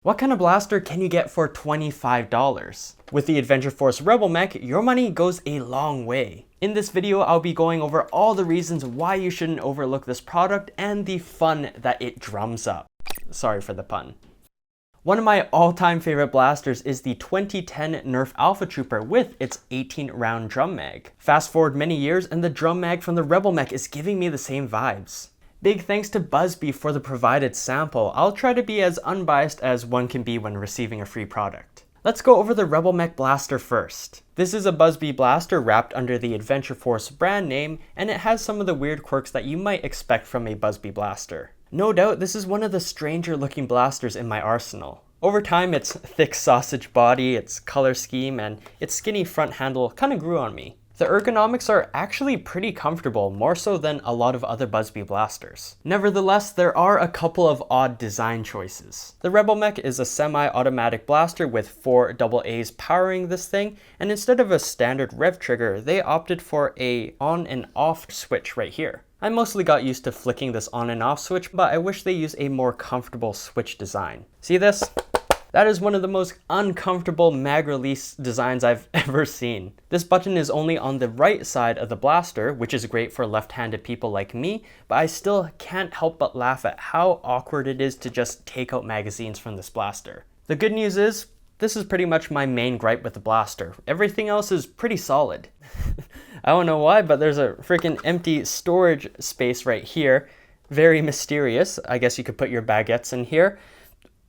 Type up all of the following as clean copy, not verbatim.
What kind of blaster can you get for $25? With the Adventure Force Rebel Mech, your money goes a long way. In this video, I'll be going over all the reasons why you shouldn't overlook this product and the fun that it drums up. Sorry for the pun. One of my all-time favorite blasters is the 2010 Nerf Alpha Trooper with its 18-round drum mag. Fast forward many years and the drum mag from the Rebel Mech is giving me the same vibes. Big thanks to Busby for the provided sample. I'll try to be as unbiased as one can be when receiving a free product. Let's go over the Rebel Mech blaster first. This is a Busby blaster wrapped under the Adventure Force brand name, and it has some of the weird quirks that you might expect from a Busby blaster. No doubt, this is one of the stranger looking blasters in my arsenal. Over time, its thick sausage body, its color scheme, and its skinny front handle kind of grew on me. The ergonomics are actually pretty comfortable, more so than a lot of other Busby blasters. Nevertheless, there are a couple of odd design choices. The Rebel Mech is a semi-automatic blaster with 4 AA's powering this thing, and instead of a standard rev trigger, they opted for a on and off switch right here. I mostly got used to flicking this on and off switch, but I wish they use a more comfortable switch design. See this? That is one of the most uncomfortable mag release designs I've ever seen. This button is only on the right side of the blaster, which is great for left-handed people like me, but I still can't help but laugh at how awkward it is to just take out magazines from this blaster. The good news is, this is pretty much my main gripe with the blaster. Everything else is pretty solid. I don't know why, but there's a freaking empty storage space right here. Very mysterious. I guess you could put your baguettes in here.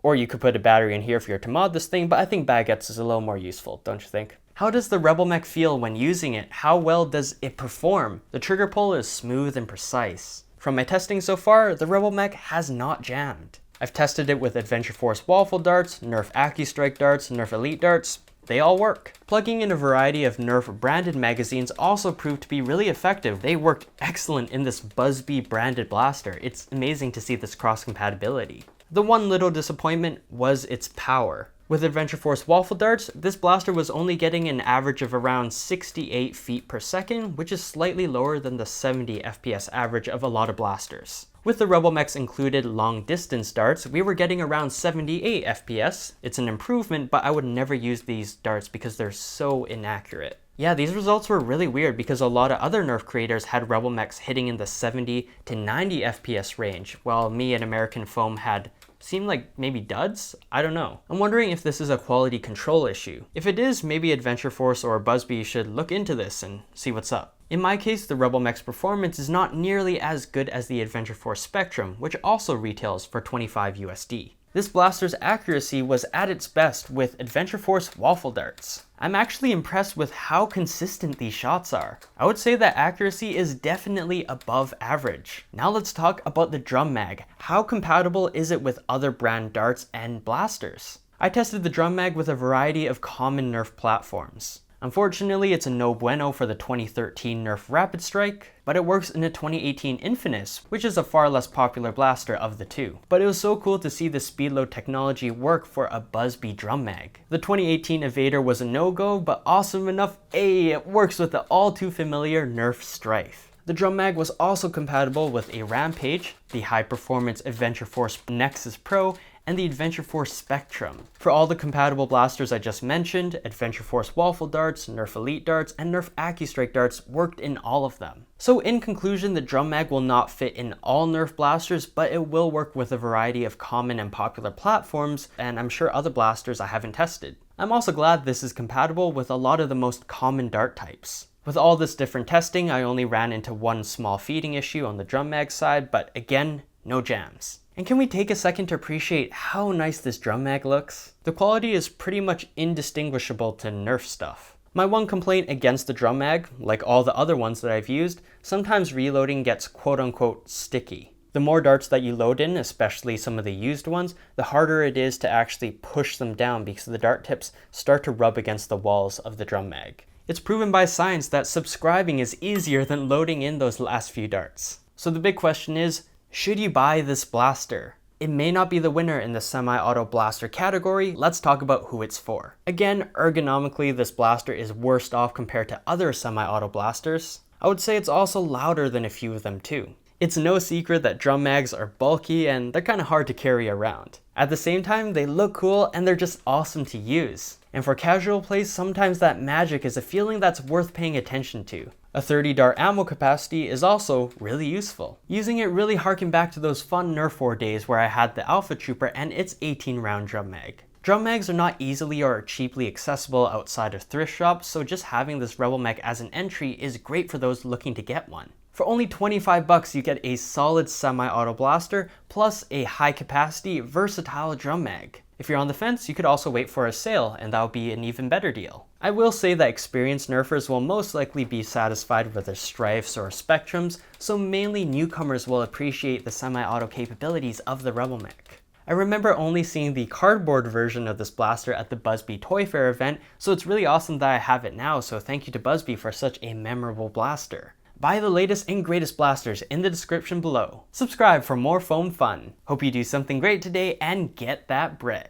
Or you could put a battery in here if you're to mod this thing, but I think baguettes is a little more useful, don't you think? How does the Rebel Mech feel when using it? How well does it perform? The trigger pull is smooth and precise. From my testing so far, the Rebel Mech has not jammed. I've tested it with Adventure Force Waffle darts, Nerf AccuStrike darts, Nerf Elite darts. They all work. Plugging in a variety of Nerf branded magazines also proved to be really effective. They worked excellent in this Busby branded blaster. It's amazing to see this cross compatibility. The one little disappointment was its power. With Adventure Force Waffle darts, this blaster was only getting an average of around 68 feet per second, which is slightly lower than the 70 FPS average of a lot of blasters. With the Rebel Mech's included long distance darts, we were getting around 78 FPS. It's an improvement, but I would never use these darts because they're so inaccurate. Yeah, these results were really weird because a lot of other Nerf creators had Rebel Mechs hitting in the 70 to 90 FPS range, while me and American Foam had seemed like maybe duds? I don't know. I'm wondering if this is a quality control issue. If it is, maybe Adventure Force or Busby should look into this and see what's up. In my case, the Rebel Mech's performance is not nearly as good as the Adventure Force Spectrum, which also retails for $25 USD. This blaster's accuracy was at its best with Adventure Force Waffle darts. I'm actually impressed with how consistent these shots are. I would say that accuracy is definitely above average. Now let's talk about the drum mag. How compatible is it with other brand darts and blasters? I tested the drum mag with a variety of common Nerf platforms. Unfortunately, it's a no bueno for the 2013 Nerf Rapid Strike, but it works in the 2018 Infamous, which is a far less popular blaster of the two. But it was so cool to see the speedload technology work for a Busby drum mag. The 2018 Evader was a no-go, but awesome enough, it works with the all too familiar Nerf Strife. The drum mag was also compatible with a Rampage, the high-performance Adventure Force Nexus Pro, and the Adventure Force Spectrum. For all the compatible blasters I just mentioned, Adventure Force Waffle darts, Nerf Elite darts, and Nerf AccuStrike darts worked in all of them. So in conclusion, the drum mag will not fit in all Nerf blasters, but it will work with a variety of common and popular platforms, and I'm sure other blasters I haven't tested. I'm also glad this is compatible with a lot of the most common dart types. With all this different testing, I only ran into one small feeding issue on the drum mag side, but again, no jams. And can we take a second to appreciate how nice this drum mag looks? The quality is pretty much indistinguishable to Nerf stuff. My one complaint against the drum mag, like all the other ones that I've used, sometimes reloading gets quote-unquote sticky. The more darts that you load in, especially some of the used ones, the harder it is to actually push them down because the dart tips start to rub against the walls of the drum mag. It's proven by science that subscribing is easier than loading in those last few darts. So the big question is, should you buy this blaster? It may not be the winner in the semi-auto blaster category. Let's talk about who it's for. Again, ergonomically, this blaster is worst off compared to other semi-auto blasters. I would say it's also louder than a few of them too. It's no secret that drum mags are bulky and they're kind of hard to carry around. At the same time, they look cool and they're just awesome to use. And for casual play, sometimes that magic is a feeling that's worth paying attention to. A 30 dart ammo capacity is also really useful. Using it really harkened back to those fun Nerf war days where I had the Alpha Trooper and its 18 round drum mag. Drum mags are not easily or cheaply accessible outside of thrift shops, so just having this Rebel Mech as an entry is great for those looking to get one. For only 25 bucks, you get a solid semi-auto blaster plus a high capacity, versatile drum mag. If you're on the fence, you could also wait for a sale, and that would be an even better deal. I will say that experienced nerfers will most likely be satisfied with their strifes or spectrums, so mainly newcomers will appreciate the semi-auto capabilities of the Rebel Mech. I remember only seeing the cardboard version of this blaster at the Busby Toy Fair event, so it's really awesome that I have it now, so thank you to Busby for such a memorable blaster. Buy the latest and greatest blasters in the description below. Subscribe for more foam fun. Hope you do something great today and get that bread.